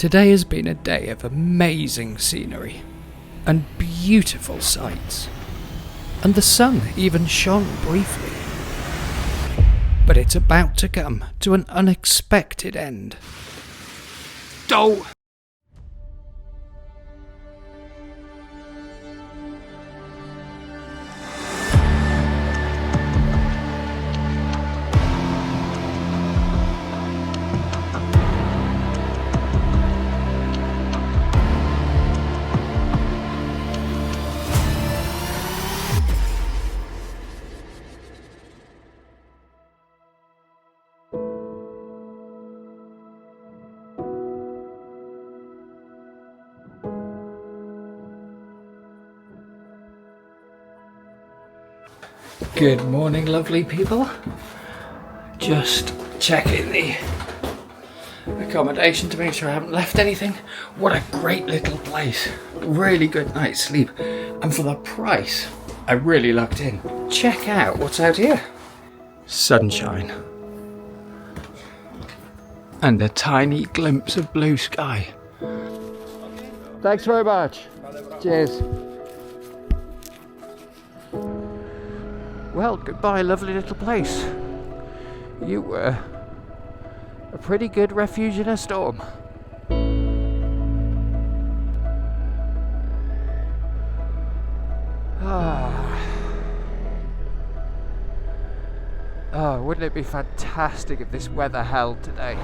Today has been a day of amazing scenery and beautiful sights, and the sun even shone briefly. But it's about to come to an unexpected end. Oh! Good morning, lovely people. Just checking the accommodation to make sure I haven't left anything. What a great little place. Really good night's sleep. And for the price, I really lucked in. Check out what's out here. Sunshine. And a tiny glimpse of blue sky. Thanks very much. Cheers. Well, goodbye, lovely little place. You were a pretty good refuge in a storm. Oh, wouldn't it be fantastic if this weather held today?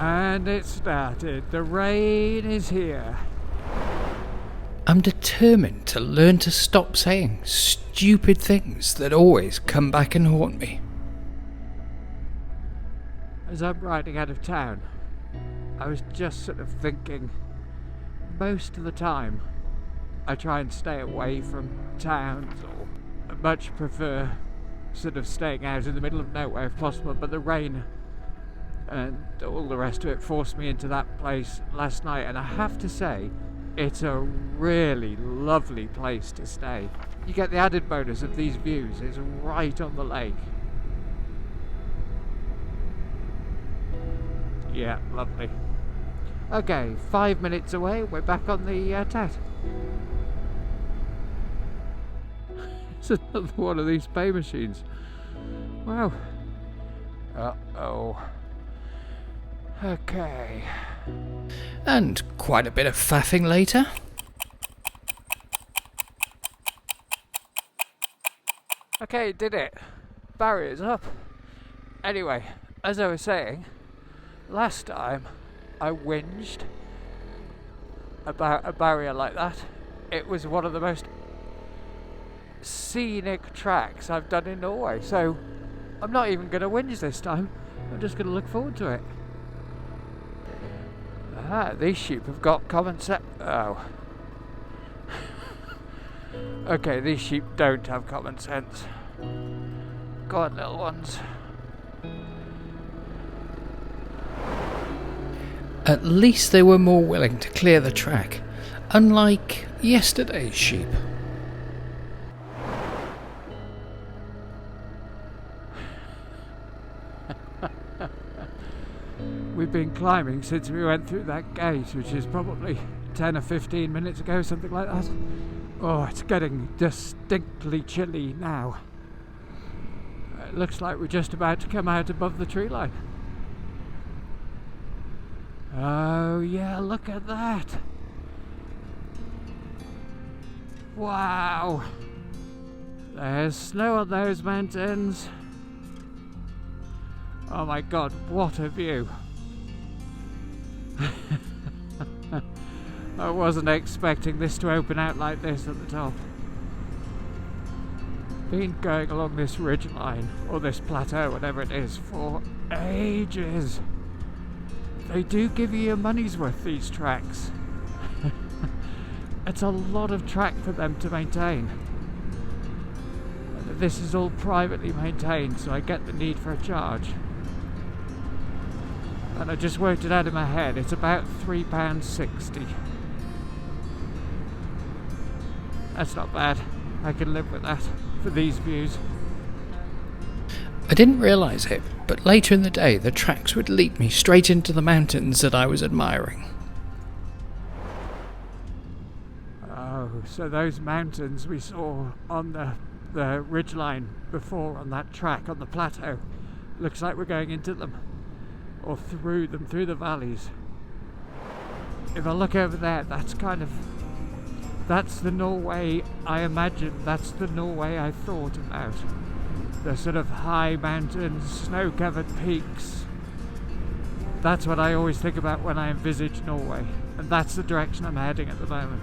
And it started. The rain is here. I'm determined to learn to stop saying stupid things that always come back and haunt me. As I'm riding out of town, I was just sort of thinking, most of the time I try and stay away from towns, or I much prefer sort of staying out in the middle of nowhere if possible, but the rain and all the rest of it forced me into that place last night, and I have to say, it's a really lovely place to stay. You get the added bonus of these views. It's right on the lake. Yeah, lovely. Okay, 5 minutes away, we're back on the TET. It's another one of these pay machines. Wow. Uh-oh. Okay. And quite a bit of faffing later. Okay, did it. Barrier's up. Anyway, as I was saying, last time I whinged about a barrier like that. It was one of the most scenic tracks I've done in Norway, so I'm not even going to whinge this time. I'm just going to look forward to it. These sheep have got common sense. Oh. Okay, these sheep don't have common sense. Go on, little ones. At least they were more willing to clear the track, unlike yesterday's sheep. We've been climbing since we went through that gate, which is probably 10 or 15 minutes ago, something like that. Oh, it's getting distinctly chilly now. It looks like we're just about to come out above the tree line. Oh yeah, look at that. Wow. There's snow on those mountains. Oh my god, what a view. I wasn't expecting this to open out like this at the top. Been going along this ridge line, or this plateau, whatever it is, for ages. They do give you your money's worth, these tracks. It's a lot of track for them to maintain. This is all privately maintained, so I get the need for a charge. And I just worked it out in my head, it's about £3.60. That's not bad. I can live with that for these views. I didn't realise it, but later in the day the tracks would lead me straight into the mountains that I was admiring. Oh, so those mountains we saw on the ridgeline before on that track on the plateau, looks like we're going into them, or through them, through the valleys. If I look over there, that's the Norway I imagined, that's the Norway I thought about. The sort of high mountains, snow-covered peaks. That's what I always think about when I envisage Norway, and that's the direction I'm heading at the moment.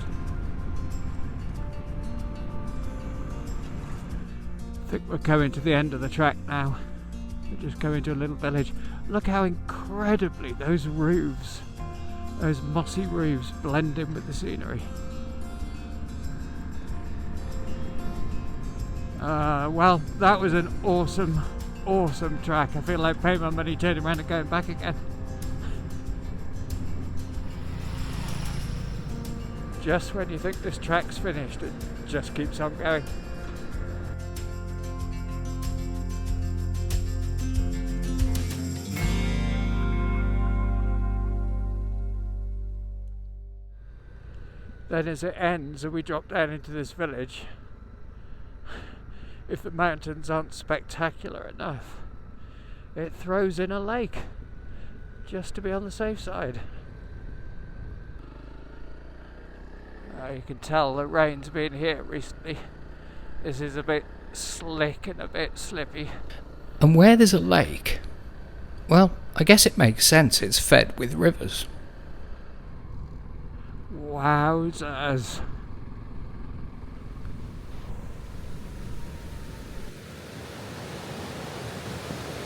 I think we're coming to the end of the track now. We're just coming to a little village. Look how incredibly those roofs, those mossy roofs, blend in with the scenery. Well, that was an awesome track. I feel like paying my money, turning around and going back again. Just when you think this track's finished, it just keeps on going. Then as it ends and we drop down into this village, if the mountains aren't spectacular enough, it throws in a lake, just to be on the safe side. You can tell the rain's been here recently. This is a bit slick and a bit slippy. And where there's a lake, well, I guess it makes sense it's fed with rivers. Wowzers.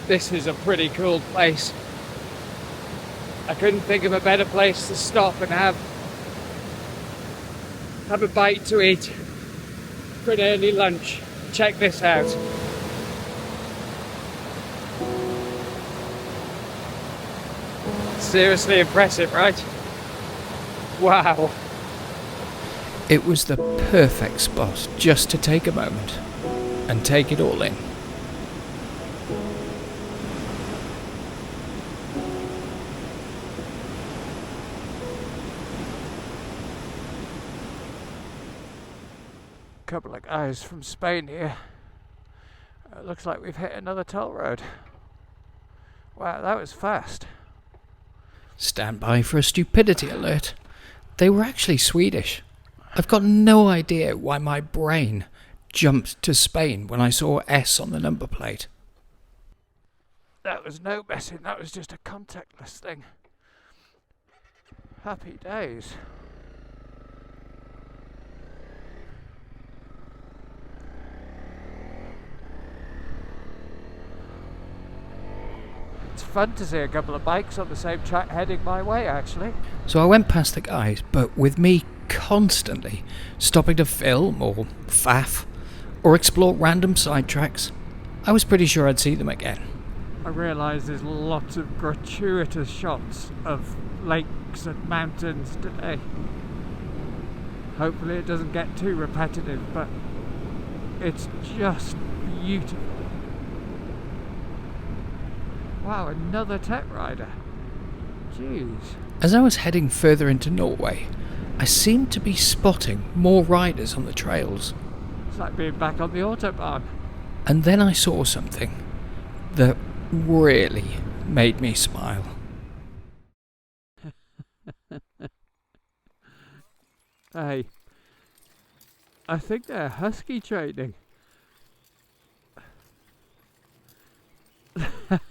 This is a pretty cool place. I couldn't think of a better place to stop and have a bite to eat for an early lunch. Check this out. Seriously impressive, right? Wow. It was the perfect spot just to take a moment and take it all in. Couple of guys from Spain here. Looks like we've hit another toll road. Wow, that was fast. Stand by for a stupidity alert. They were actually Swedish. I've got no idea why my brain jumped to Spain when I saw S on the number plate. That was no messing, that was just a contactless thing. Happy days. It's fun to see a couple of bikes on the same track heading my way, actually. So I went past the guys, but with me constantly stopping to film or faff or explore random sidetracks, I was pretty sure I'd see them again. I realise there's lots of gratuitous shots of lakes and mountains today. Hopefully it doesn't get too repetitive, but it's just beautiful. Wow, another TET rider. Jeez. As I was heading further into Norway, I seemed to be spotting more riders on the trails. It's like being back on the Autobahn. And then I saw something that really made me smile. Hey, I think they're husky training.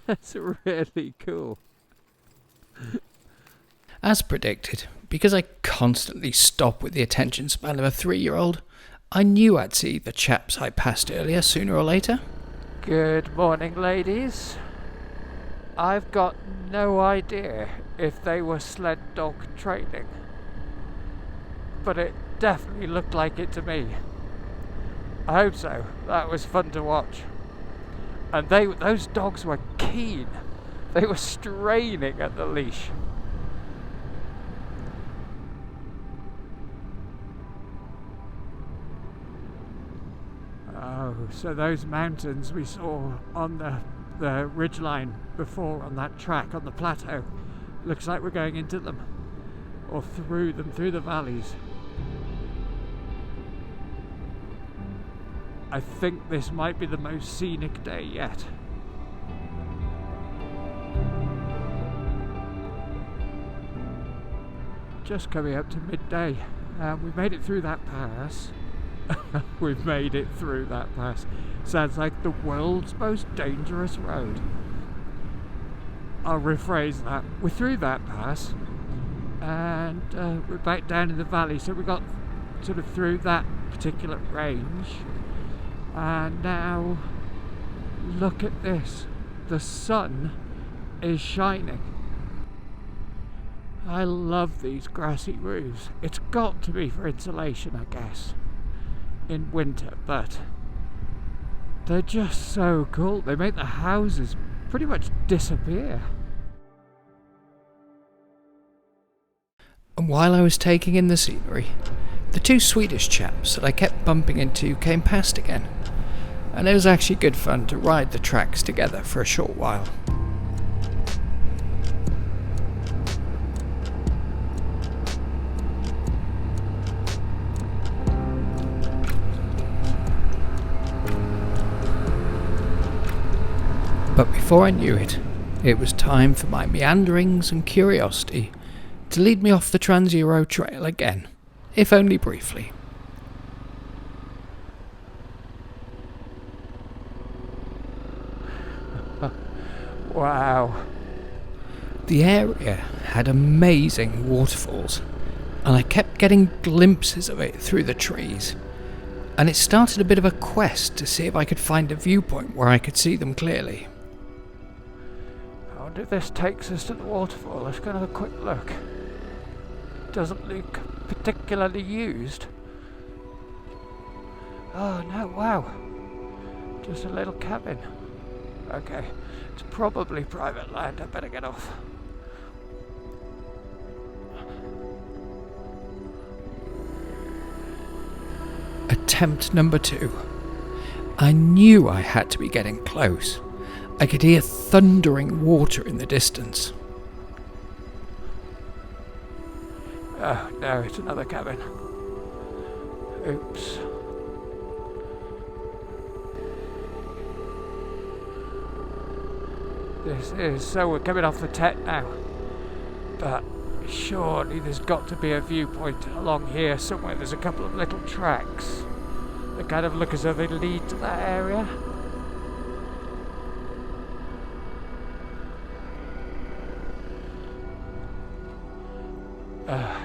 That's really cool. As predicted, because I constantly stop with the attention span of a 3-year-old, I knew I'd see the chaps I passed earlier sooner or later. Good morning, ladies. I've got no idea if they were sled dog training, but it definitely looked like it to me. I hope so. That was fun to watch. And those dogs were keen. They were straining at the leash. Oh, so those mountains we saw on the ridgeline before on that track on the plateau, looks like we're going into them, or through them, through the valleys. I think this might be the most scenic day yet. Just coming up to midday. We've made it through that pass. We've made it through that pass. Sounds like the world's most dangerous road. I'll rephrase that. We're through that pass, and we're back down in the valley, so we got sort of through that particular range, and now look at this. The sun is shining. I love these grassy roofs. It's got to be for insulation, I guess, in winter, but they're just so cool. They make the houses pretty much disappear. And while I was taking in the scenery, the two Swedish chaps that I kept bumping into came past again, and it was actually good fun to ride the tracks together for a short while. But before I knew it, it was time for my meanderings and curiosity to lead me off the Trans-Euro trail again, if only briefly. Wow. The area had amazing waterfalls, and I kept getting glimpses of it through the trees, and it started a bit of a quest to see if I could find a viewpoint where I could see them clearly. I wonder if this takes us to the waterfall. Let's go and have a quick look. Doesn't look particularly used. Oh no, wow. Just a little cabin. Okay, it's probably private land. I better get off. Attempt number 2. I knew I had to be getting close. I could hear thundering water in the distance. Oh no, it's another cabin. Oops. So we're coming off the TET now. But surely there's got to be a viewpoint along here somewhere. There's a couple of little tracks that kind of look as though they lead to that area.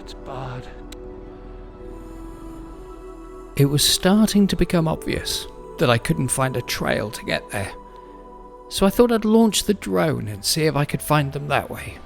It's barred. It was starting to become obvious that I couldn't find a trail to get there, so I thought I'd launch the drone and see if I could find them that way.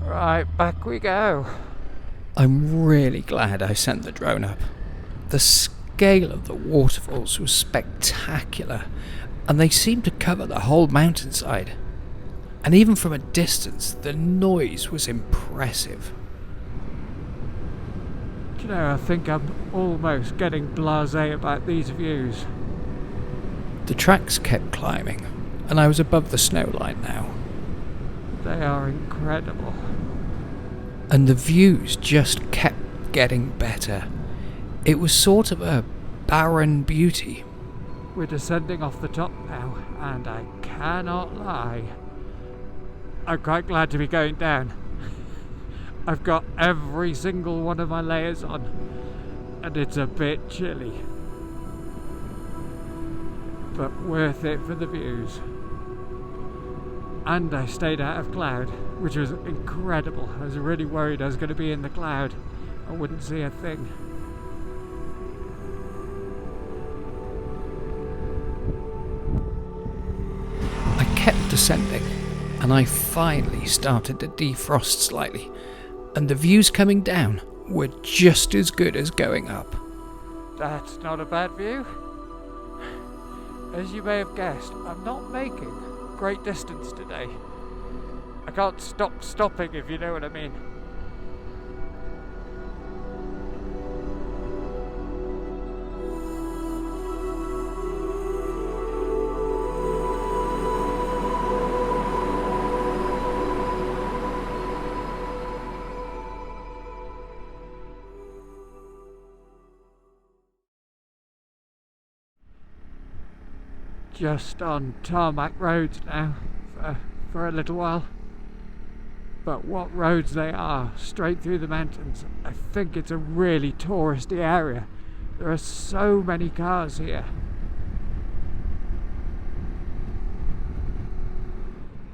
Right, back we go. I'm really glad I sent the drone up. The scale of the waterfalls was spectacular, and they seemed to cover the whole mountainside. And even from a distance, the noise was impressive. Do you know, I think I'm almost getting blasé about these views. The tracks kept climbing, and I was above the snow line now. They are incredible. And the views just kept getting better. It was sort of a barren beauty. We're descending off the top now, and I cannot lie, I'm quite glad to be going down. I've got every single one of my layers on, and it's a bit chilly, but worth it for the views. And I stayed out of cloud. which was incredible. I was really worried I was going to be in the cloud. I wouldn't see a thing. I kept descending, and I finally started to defrost slightly, and the views coming down were just as good as going up. That's not a bad view. As you may have guessed, I'm not making great distance today. I can't stop stopping, if you know what I mean. Just on tarmac roads now for a little while. But what roads they are, straight through the mountains. I think it's a really touristy area. There are so many cars here.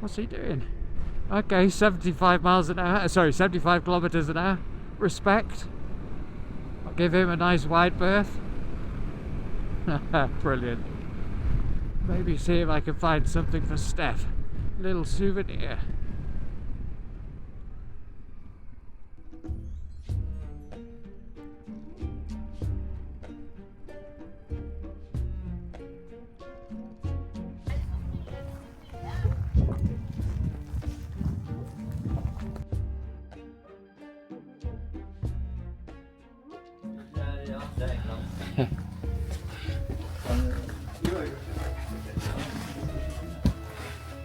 What's he doing? Okay, 75 miles an hour, 75 kilometers an hour. Respect. I'll give him a nice wide berth. Brilliant. Maybe see if I can find something for Steph. Little souvenir.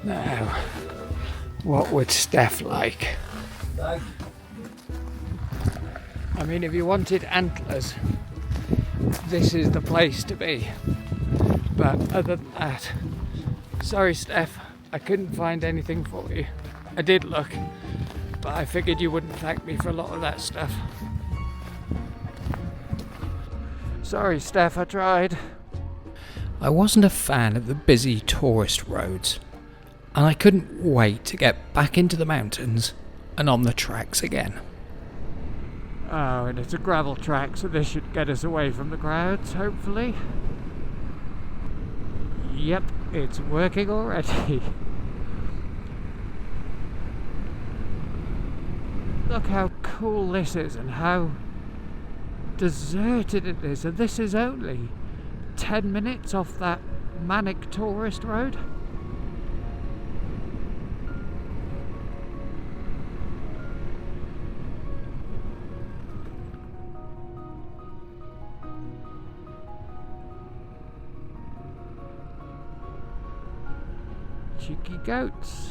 Now, what would Steph like? I mean, if you wanted antlers, this is the place to be. But other than that, sorry Steph, I couldn't find anything for you. I did look, but I figured you wouldn't thank me for a lot of that stuff. Sorry Steph, I tried. I wasn't a fan of the busy tourist roads, and I couldn't wait to get back into the mountains and on the tracks again. Oh, and it's a gravel track, so this should get us away from the crowds, hopefully. Yep, it's working already. Look how cool this is and how deserted it is, and this is only 10 minutes off that manic tourist road. Cheeky goats.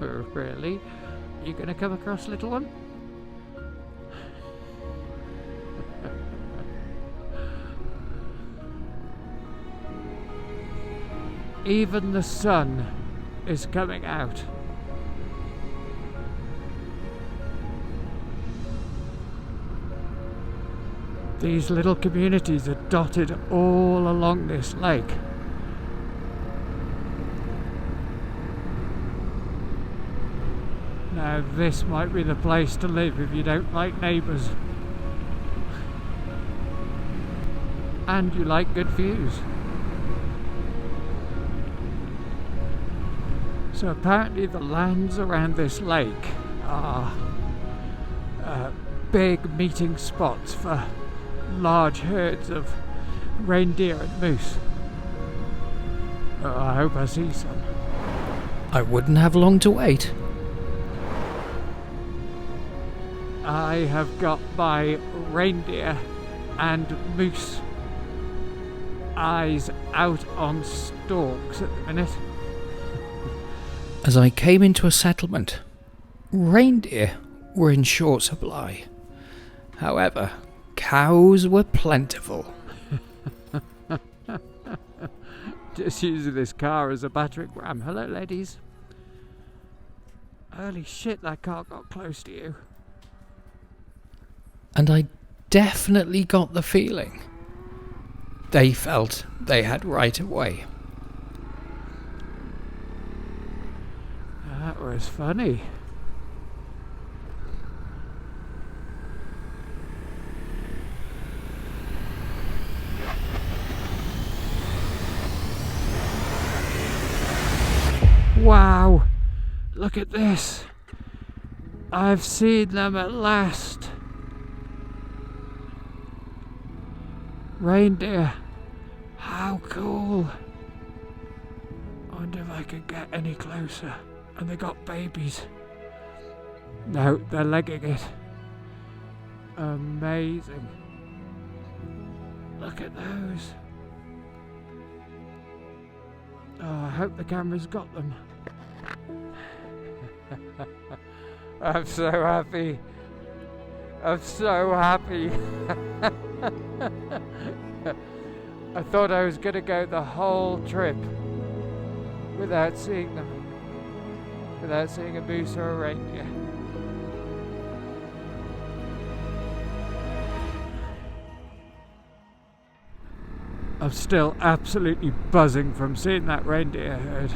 Really? You gonna come across, little one? Even the sun is coming out. These little communities are dotted all along this lake. Now this might be the place to live if you don't like neighbours. And you like good views. So apparently the lands around this lake are big meeting spots for large herds of reindeer and moose. Oh, I hope I see some. I wouldn't have long to wait. I have got my reindeer and moose eyes out on stalks at the minute. As I came into a settlement, reindeer were in short supply. However, cows were plentiful. Just using this car as a battering ram. Hello, ladies. Holy shit, that car got close to you. And I definitely got the feeling they felt they had right of way. We're is funny. Wow, look at this. I've seen them at last. Reindeer. How cool. I wonder if I could get any closer. And they got babies. No, they're legging it. Amazing. Look at those. Oh, I hope the camera's got them. I'm so happy. I'm so happy. I thought I was going to go the whole trip without seeing them. Without seeing a moose or a reindeer. I'm still absolutely buzzing from seeing that reindeer herd.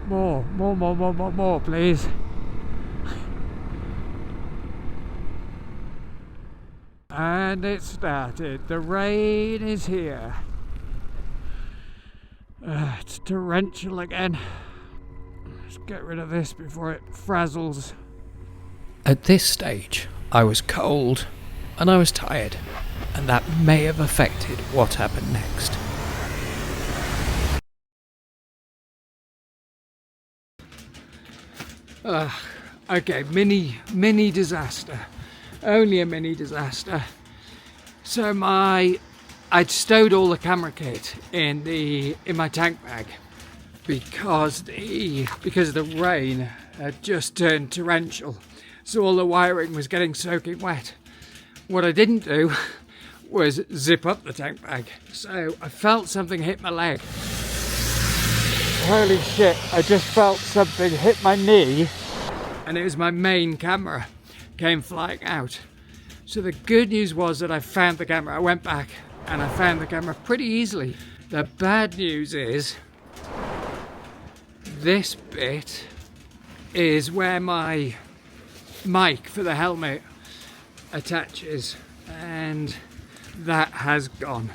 More, please. And it started. The rain is here. It's torrential again. Let's get rid of this before it frazzles. At this stage, I was cold and I was tired, and that may have affected what happened next. Okay, mini disaster. Only a mini disaster. So I'd stowed all the camera kit in my tank bag because of the rain had just turned torrential, so all the wiring was getting soaking wet. What I didn't do was zip up the tank bag, so I felt something hit my leg. Holy shit, I just felt something hit my knee, and it was my main camera came flying out. So the good news was that I found the camera. I went back and I found the camera pretty easily. The bad news is this bit is where my mic for the helmet attaches, and that has gone.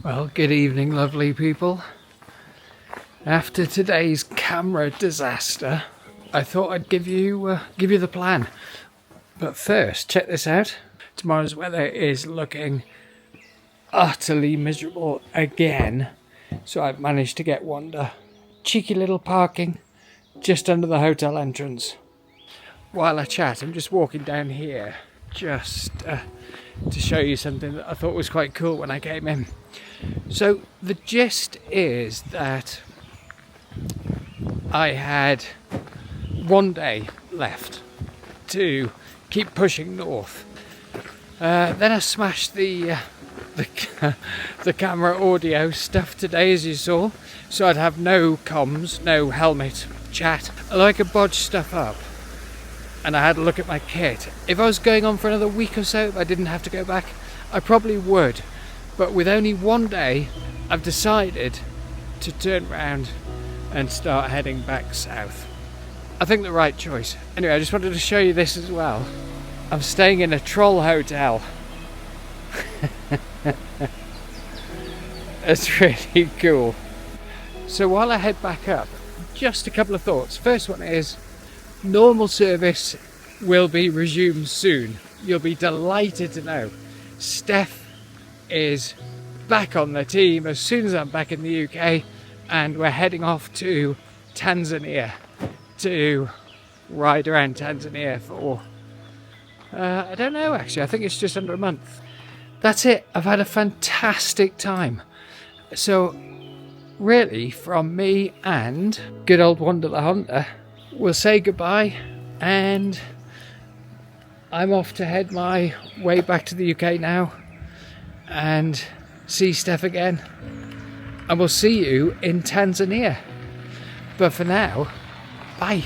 Well, good evening, lovely people. After today's camera disaster, I thought I'd give you the plan. But first, check this out. Tomorrow's weather is looking utterly miserable again. So I've managed to get Wanda cheeky little parking just under the hotel entrance. While I chat, I'm just walking down here just to show you something that I thought was quite cool when I came in. So the gist is that I had one day left to keep pushing north. Then I smashed the camera audio stuff today, as you saw, so I'd have no comms, no helmet chat. Although I could bodge stuff up, and I had a look at my kit. If I was going on for another week or so, if I didn't have to go back, I probably would. But with only one day, I've decided to turn around and start heading back south. I think the right choice. Anyway, I just wanted to show you this as well. I'm staying in a troll hotel. It's really cool. So while I head back up, just a couple of thoughts. First one is, normal service will be resumed soon. You'll be delighted to know. Steph is back on the team as soon as I'm back in the UK, and we're heading off to Tanzania to ride around Tanzania for I don't know, actually, I think it's just under a month. That's it. I've had a fantastic time. So really, from me and good old Wanda the Honda, we'll say goodbye, and I'm off to head my way back to the UK now and see Steph again, and we'll see you in Tanzania. But for now, bye.